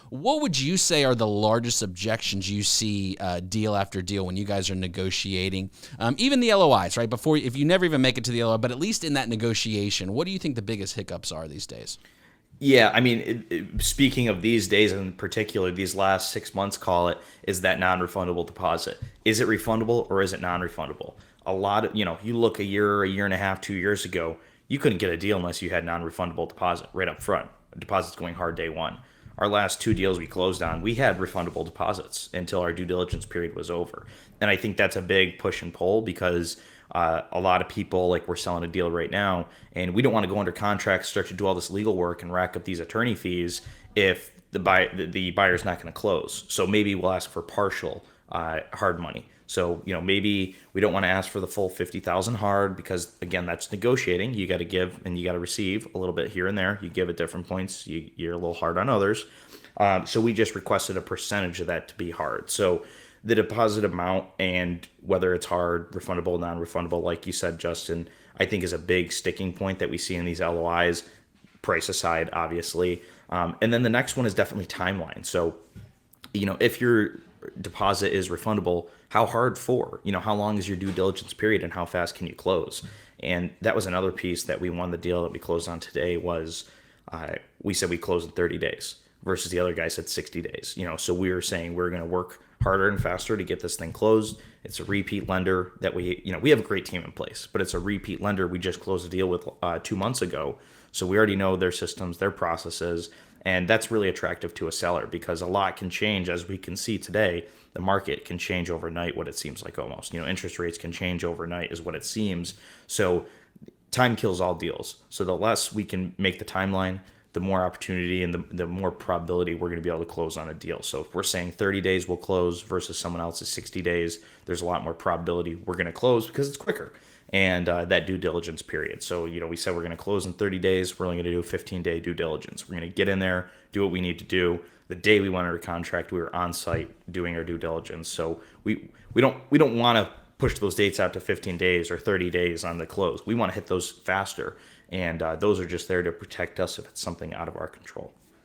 What would you say are the largest objections you see deal after deal when you guys are negotiating? Even the LOIs, right? If you never even make it to the LOI, but at least in that negotiation, what do you think the biggest hiccups are these days? Yeah, I mean, speaking of these days in particular, these last 6 months, call it, is that non-refundable deposit. Is it refundable or is it non-refundable? A lot of, you look a year and a half, 2 years ago, you couldn't get a deal unless you had non-refundable deposit right up front. Deposits going hard day one. Our last two deals we closed on, we had refundable deposits until our due diligence period was over. And I think that's a big push and pull because a lot of people, like we're selling a deal right now, and we don't want to go under contract, start to do all this legal work and rack up these attorney fees if the buyer's not going to close. So maybe we'll ask for partial hard money. So maybe we don't want to ask for the full 50,000 hard because again that's negotiating. You got to give and you got to receive a little bit here and there. You give at different points. You're a little hard on others. So we just requested a percentage of that to be hard. So the deposit amount and whether it's hard, refundable, non-refundable, like you said, Justin, I think is a big sticking point that we see in these LOIs, price aside, obviously. And then the next one is definitely timeline. So, if your deposit is refundable, how hard for? How long is your due diligence period and how fast can you close? And that was another piece that we won the deal that we closed on today was we said we close in 30 days versus the other guy said 60 days. So we were saying we're going to work harder and faster to get this thing closed. It's a repeat lender that we have a great team in place, but it's a repeat lender we just closed a deal with 2 months ago. So we already know their systems, their processes, and that's really attractive to a seller because a lot can change as we can see today. The market can change overnight, what it seems like almost. Interest rates can change overnight is what it seems. So time kills all deals. So the less we can make the timeline, the more opportunity and the more probability we're going to be able to close on a deal. So if we're saying 30 days we'll close versus someone else's 60 days, there's a lot more probability we're going to close because it's quicker and that due diligence period. So, we said we're going to close in 30 days. We're only going to do a 15-day due diligence. We're going to get in there, do what we need to do. The day we went under contract, we were on site doing our due diligence. So we don't want to push those dates out to 15 days or 30 days on the close. We want to hit those faster. And those are just there to protect us if it's something out of our control.